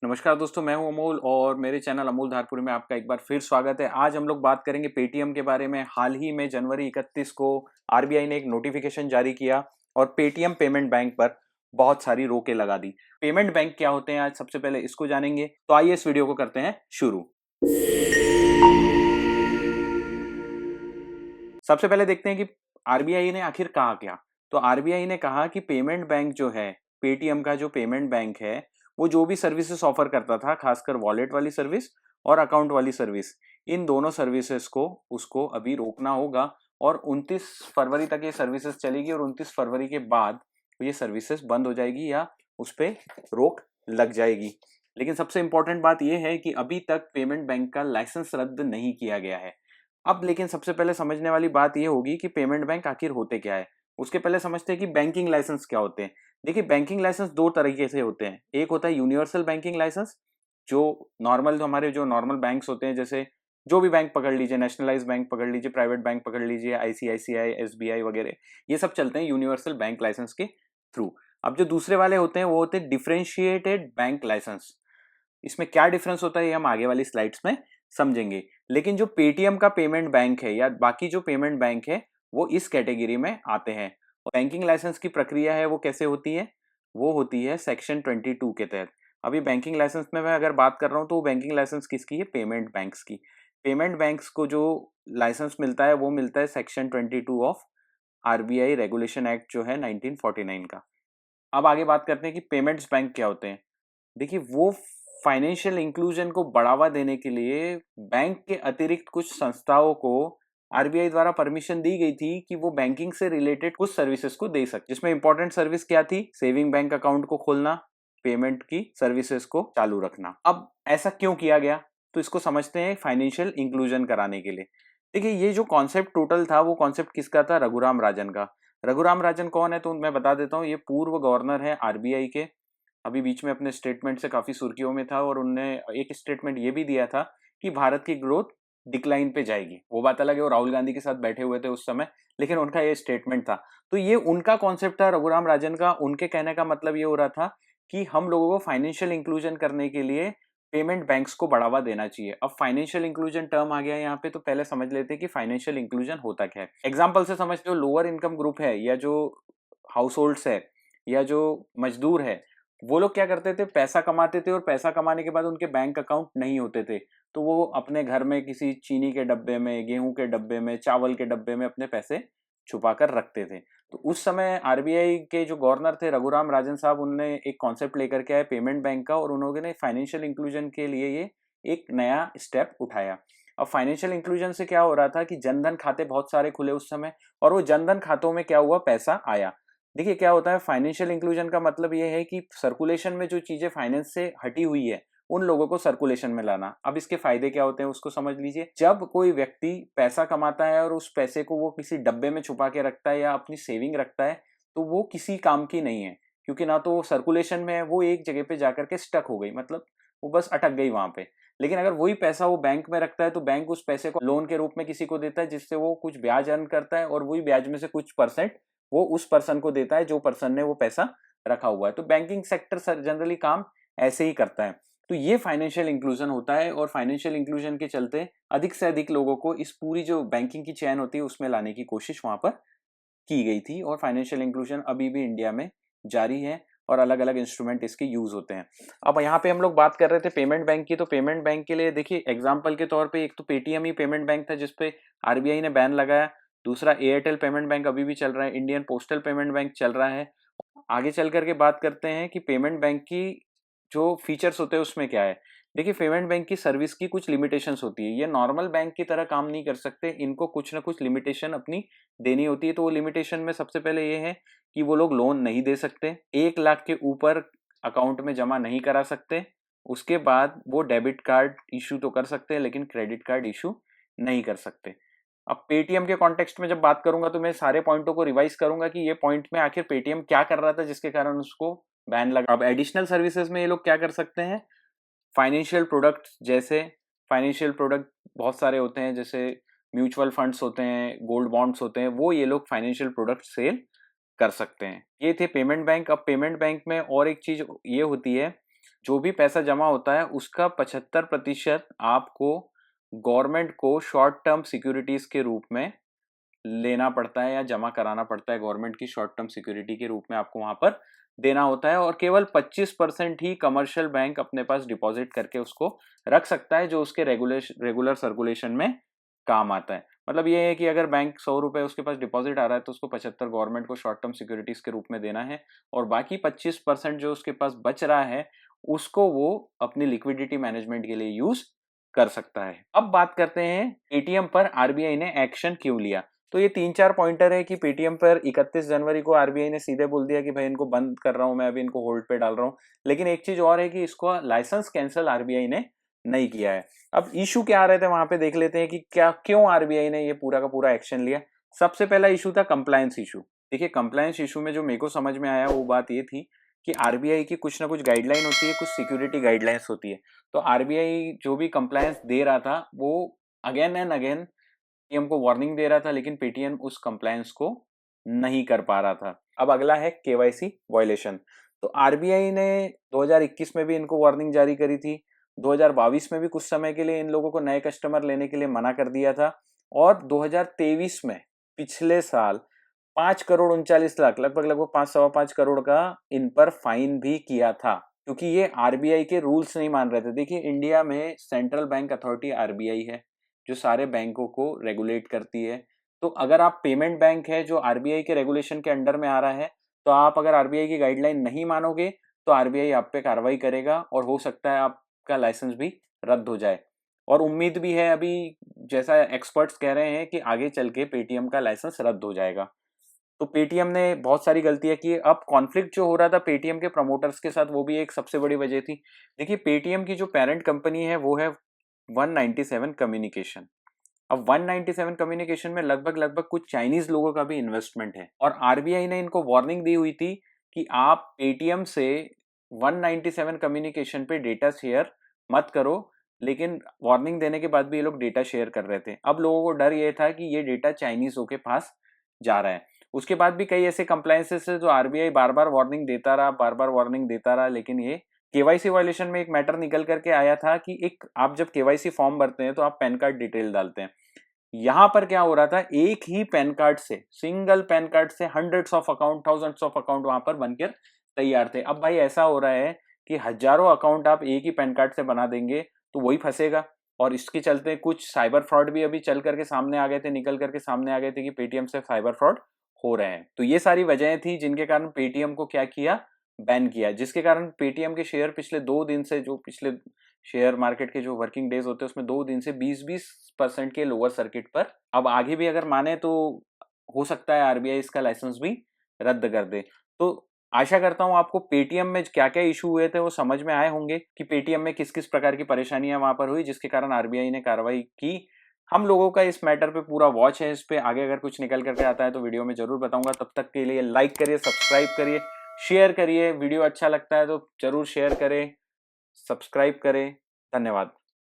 नमस्कार दोस्तों, मैं हूं अमोल और मेरे चैनल अमोल धारपुरी में आपका एक बार फिर स्वागत है। आज हम लोग बात करेंगे पेटीएम के बारे में। हाल ही में जनवरी 31 को आरबीआई ने एक नोटिफिकेशन जारी किया और पेटीएम पेमेंट बैंक पर बहुत सारी रोकें लगा दी। पेमेंट बैंक क्या होते हैं, आज सबसे पहले इसको जानेंगे। तो आइए इस वीडियो को करते हैं शुरू। सबसे पहले देखते हैं कि आरबीआई ने आखिर कहा क्या। तो आरबीआई ने कहा कि पेमेंट बैंक जो है, पेटीएम का जो पेमेंट बैंक है, वो जो भी सर्विसेज ऑफर करता था, खासकर वॉलेट वाली सर्विस और अकाउंट वाली सर्विस, इन दोनों सर्विसेज को उसको अभी रोकना होगा और 29 फरवरी तक ये सर्विसेज चलेगी और 29 फरवरी के बाद ये सर्विसेज बंद हो जाएगी या उस पर रोक लग जाएगी। लेकिन सबसे इंपॉर्टेंट बात यह है कि अभी तक पेमेंट बैंक का लाइसेंस रद्द नहीं किया गया है। अब लेकिन सबसे पहले समझने वाली बात यह होगी कि पेमेंट बैंक आखिर होते क्या है। उसके पहले समझते हैं कि बैंकिंग लाइसेंस क्या होते हैं। देखिए, बैंकिंग लाइसेंस दो तरीके से होते हैं। एक होता है यूनिवर्सल बैंकिंग लाइसेंस, जो नॉर्मल हमारे जो नॉर्मल बैंक्स होते हैं, जैसे जो भी बैंक पकड़ लीजिए, नेशनलाइज बैंक पकड़ लीजिए, प्राइवेट बैंक पकड़ लीजिए, आईसीआईसीआई, एसबीआई वगैरह, ये सब चलते हैं यूनिवर्सल बैंक लाइसेंस के थ्रू। अब जो दूसरे वाले होते हैं वो होते हैं डिफरेंशिएटेड बैंक लाइसेंस। इसमें क्या डिफरेंस होता है ये हम आगे वाली स्लाइड्स में समझेंगे। लेकिन जो पेटीएम का पेमेंट बैंक है या बाकी जो पेमेंट बैंक है, वो इस कैटेगरी में आते हैं। और बैंकिंग लाइसेंस की प्रक्रिया है वो कैसे होती है, वो होती है सेक्शन 22 के तहत। अभी बैंकिंग लाइसेंस में मैं अगर बात कर रहा हूँ तो बैंकिंग लाइसेंस किसकी है, पेमेंट बैंक्स की। पेमेंट बैंक्स को जो लाइसेंस मिलता है वो मिलता है section 22 of RBI regulation act जो है 1949 का। अब आगे बात करते हैं कि पेमेंट्स बैंक क्या होते हैं। देखिए, वो फाइनेंशियल इंक्लूजन को बढ़ावा देने के लिए बैंक के अतिरिक्त कुछ संस्थाओं को आरबीआई द्वारा परमिशन दी गई थी कि वो बैंकिंग से रिलेटेड कुछ सर्विसेज को दे सकते, जिसमें इंपॉर्टेंट सर्विस क्या थी, सेविंग बैंक अकाउंट को खोलना, पेमेंट की सर्विसेज को चालू रखना। अब ऐसा क्यों किया गया, तो इसको समझते हैं फाइनेंशियल इंक्लूजन कराने के लिए। देखिए, ये जो कॉन्सेप्ट टोटल था वो कॉन्सेप्ट किसका था, रघुराम राजन का। रघुराम राजन कौन है, तो मैं बता देता हूँ। ये पूर्व गवर्नर है आरबीआई के। अभी बीच में अपने स्टेटमेंट से काफी सुर्खियों में था और उनने एक स्टेटमेंट ये भी दिया था कि भारत की ग्रोथ डिक्लाइन पे जाएगी। वो बात अलग है, वो राहुल गांधी के साथ बैठे हुए थे उस समय, लेकिन उनका ये स्टेटमेंट था। तो ये उनका कॉन्सेप्ट था, रघुराम राजन का। उनके कहने का मतलब ये हो रहा था कि हम लोगों को फाइनेंशियल इंक्लूजन करने के लिए पेमेंट बैंक्स को बढ़ावा देना चाहिए। अब फाइनेंशियल इंक्लूजन टर्म आ गया यहाँ पे, तो पहले समझ लेते हैं कि फाइनेंशियल इंक्लूजन होता क्या है। एग्जाम्पल से समझते हो, लोअर इनकम ग्रुप है या जो हाउस होल्ड्स है या जो मजदूर है, वो लोग क्या करते थे, पैसा कमाते थे और पैसा कमाने के बाद उनके बैंक अकाउंट नहीं होते थे, तो वो अपने घर में किसी चीनी के डब्बे में, गेहूं के डब्बे में, चावल के डब्बे में अपने पैसे छुपा कर रखते थे। तो उस समय आरबीआई के जो गवर्नर थे रघुराम राजन साहब, उनने एक कॉन्सेप्ट लेकर के आए पेमेंट बैंक का, और उन्होंने फाइनेंशियल इंक्लूजन के लिए ये एक नया स्टेप उठाया। अब फाइनेंशियल इंक्लूजन से क्या हो रहा था कि जनधन खाते बहुत सारे खुले उस समय, और वो जनधन खातों में क्या हुआ, पैसा आया। देखिए, क्या होता है फाइनेंशियल इंक्लूजन का मतलब ये है कि सर्कुलेशन में जो चीजें फाइनेंस से हटी हुई है, उन लोगों को सर्कुलेशन में लाना। अब इसके फायदे क्या होते हैं उसको समझ लीजिए। जब कोई व्यक्ति पैसा कमाता है और उस पैसे को वो किसी डब्बे में छुपा के रखता है या अपनी सेविंग रखता है, तो वो किसी काम की नहीं है, क्योंकि ना तो वो सर्कुलेशन में है, वो एक जगह पे जाकर के स्टक हो गई, मतलब वो बस अटक गई वहां पे। लेकिन अगर वही पैसा वो बैंक में रखता है, तो बैंक उस पैसे को लोन के रूप में किसी को देता है, जिससे वो कुछ ब्याज अर्न करता है, और वही ब्याज में से कुछ परसेंट वो उस पर्सन को देता है जो पर्सन ने वो पैसा रखा हुआ है। तो बैंकिंग सेक्टर जनरली काम ऐसे ही करता है। तो ये फाइनेंशियल इंक्लूजन होता है, और फाइनेंशियल इंक्लूजन के चलते अधिक से अधिक लोगों को इस पूरी जो बैंकिंग की चैन होती है उसमें लाने की कोशिश वहां पर की गई थी। और फाइनेंशियल इंक्लूजन अभी भी इंडिया में जारी है और अलग अलग इंस्ट्रूमेंट इसके यूज होते हैं। अब यहाँ पे हम लोग बात कर रहे थे पेमेंट बैंक की, तो पेमेंट बैंक के लिए देखिए एग्जांपल के तौर पे एक तो पेटीएम ही पेमेंट बैंक था जिसपे आरबीआई ने बैन लगाया। दूसरा एयरटेल पेमेंट बैंक अभी भी चल रहा है, इंडियन पोस्टल पेमेंट बैंक चल रहा है। आगे चल करके बात करते हैं कि पेमेंट बैंक की जो फीचर्स होते हैं उसमें क्या है। देखिए, पेमेंट बैंक की सर्विस की कुछ लिमिटेशंस होती है, ये नॉर्मल बैंक की तरह काम नहीं कर सकते, इनको कुछ ना कुछ लिमिटेशन अपनी देनी होती है। तो वो लिमिटेशन में सबसे पहले ये है कि वो लोग लोन नहीं दे सकते, 1 लाख के ऊपर अकाउंट में जमा नहीं करा सकते। उसके बाद वो डेबिट कार्ड इशू तो कर सकते हैं, लेकिन क्रेडिट कार्ड इशू नहीं कर सकते। अब पेटीएम के कॉन्टेक्स्ट में जब बात करूंगा तो मैं सारे पॉइंटों को रिवाइज करूंगा कि ये पॉइंट में आखिर पेटीएम क्या कर रहा था जिसके कारण उसको बैन लगा। अब एडिशनल सर्विसेज में ये लोग क्या कर सकते हैं, फाइनेंशियल प्रोडक्ट, जैसे फाइनेंशियल प्रोडक्ट बहुत सारे होते हैं, जैसे म्यूचुअल फंड्स होते हैं, गोल्ड बॉन्ड्स होते हैं, वो ये लोग फाइनेंशियल प्रोडक्ट सेल कर सकते हैं। ये थे पेमेंट बैंक। अब पेमेंट बैंक में और एक चीज ये होती है जो भी पैसा जमा होता है उसका 75% आपको गवर्नमेंट को शॉर्ट टर्म सिक्योरिटीज के रूप में लेना पड़ता है या जमा कराना पड़ता है। गवर्नमेंट की शॉर्ट टर्म सिक्योरिटी के रूप में आपको वहां पर देना होता है, और केवल 25% ही कमर्शियल बैंक अपने पास डिपॉजिट करके उसको रख सकता है, जो उसके रेगुलर सर्कुलेशन में काम आता है। मतलब ये है कि अगर बैंक 100 रुपए उसके पास डिपॉजिट आ रहा है तो उसको 75 गवर्नमेंट को शॉर्ट टर्म सिक्योरिटीज के रूप में देना है, और बाकी 25% जो उसके पास बच रहा है उसको वो अपनी लिक्विडिटी मैनेजमेंट के लिए यूज कर सकता है। अब बात करते हैं पेटीएम पर आरबीआई ने एक्शन क्यों लिया। तो ये 3-4 पॉइंटर है कि पेटीएम पर 31 जनवरी को आरबीआई ने सीधे बोल दिया कि भाई इनको बंद कर रहा हूं मैं, अभी इनको होल्ड पे डाल रहा हूं। लेकिन एक चीज और है कि इसको लाइसेंस कैंसिल आरबीआई ने नहीं किया है। अब इशू क्या आ रहे थे वहां पे देख लेते हैं कि क्या क्यों आरबीआई ने ये पूरा का पूरा एक्शन लिया। सबसे पहला इशू था कंप्लायंस इशू। देखिए कंप्लायंस इशू में जो मेरे को समझ में आया वो बात ये थी कि आरबीआई की कुछ ना कुछ गाइडलाइन होती है, कुछ सिक्योरिटी गाइडलाइंस होती है। तो आरबीआई जो भी कंप्लायंस दे रहा था वो अगेन एंड अगेन पेटीएम को वार्निंग दे रहा था, लेकिन पेटीएम उस कंप्लायंस को नहीं कर पा रहा था। अब अगला है केवाईसी वायलेशन। तो आरबीआई ने 2021 में भी इनको वार्निंग जारी करी थी, 2022 में भी कुछ समय के लिए इन लोगों को नए कस्टमर लेने के लिए मना कर दिया था, और 2023 में पिछले साल 5 करोड़ 39 लाख, लगभग 5 सवा 5 करोड़ का इन पर फाइन भी किया था, क्योंकि ये आरबीआई के रूल्स नहीं मान रहे थे। देखिए इंडिया में सेंट्रल बैंक अथॉरिटी आरबीआई है जो सारे बैंकों को रेगुलेट करती है। तो अगर आप पेमेंट बैंक है जो आरबीआई के रेगुलेशन के अंडर में आ रहा है, तो आप अगर आरबीआई की गाइडलाइन नहीं मानोगे तो आरबीआई आप पे कार्रवाई करेगा, और हो सकता है आपका लाइसेंस भी रद्द हो जाए। और उम्मीद भी है अभी, जैसा एक्सपर्ट्स कह रहे हैं कि आगे चल के पेटीएम का लाइसेंस रद्द हो जाएगा। तो पेटीएम ने बहुत सारी गलतियां की। अब कॉन्फ्लिक्ट जो हो रहा था पेटीएम के प्रमोटर्स के साथ, वो भी एक सबसे बड़ी वजह थी। देखिए पेटीएम की जो पेरेंट कंपनी है वो है 197 कम्युनिकेशन। अब 197 कम्युनिकेशन में लगभग लगभग कुछ चाइनीज लोगों का भी इन्वेस्टमेंट है, और आरबीआई ने इनको वार्निंग दी हुई थी कि आप पेटीएम से 197 कम्युनिकेशन पे डेटा शेयर मत करो। लेकिन वार्निंग देने के बाद भी ये लोग डेटा शेयर कर रहे थे। अब लोगों को डर ये था कि ये डेटा चाइनीजों के पास जा रहा है। उसके बाद भी कई ऐसे कंप्लायंसेस है जो आरबीआई बार बार वार्निंग देता रहा, बार बार वार्निंग देता रहा, लेकिन ये केवाईसी वायलेशन में एक मैटर निकल करके आया था कि एक आप जब केवाईसी फॉर्म भरते हैं तो आप पैन कार्ड डिटेल डालते हैं। यहां पर क्या हो रहा था, एक ही पैन कार्ड से, सिंगल पैन कार्ड से hundreds of account, thousands of account वहां पर बनकर तैयार थे। अब भाई ऐसा हो रहा है कि हजारों अकाउंट आप एक ही पैन कार्ड से बना देंगे तो वही फंसेगा। और इसके चलते कुछ साइबर फ्रॉड भी अभी चल करके सामने आ गए थे, निकल करके सामने आ गए थे कि पेटीएम से साइबर फ्रॉड हो रहे हैं। तो ये सारी वजहें थी जिनके कारण पेटीएम को क्या किया, बैन किया, जिसके कारण पेटीएम के शेयर पिछले 2 दिन से, जो पिछले शेयर मार्केट के जो वर्किंग डेज होते हैं उसमें 2 दिन से 20-20% के लोअर सर्किट पर। अब आगे भी अगर माने तो हो सकता है आरबीआई इसका लाइसेंस भी रद्द कर दे। तो आशा करता हूं आपको पेटीएम में क्या क्या इशू हुए थे वो समझ में आए होंगे कि पेटीएम में किस किस प्रकार की परेशानियां वहां पर हुई जिसके कारण आरबीआई ने कार्रवाई की। हम लोगों का इस मैटर पे पूरा वॉच है, इस पे आगे अगर कुछ निकल करके आता है तो वीडियो में जरूर बताऊंगा। तब तक के लिए लाइक करिए, सब्सक्राइब करिए, शेयर करिए। वीडियो अच्छा लगता है तो जरूर शेयर करें, सब्सक्राइब करें। धन्यवाद।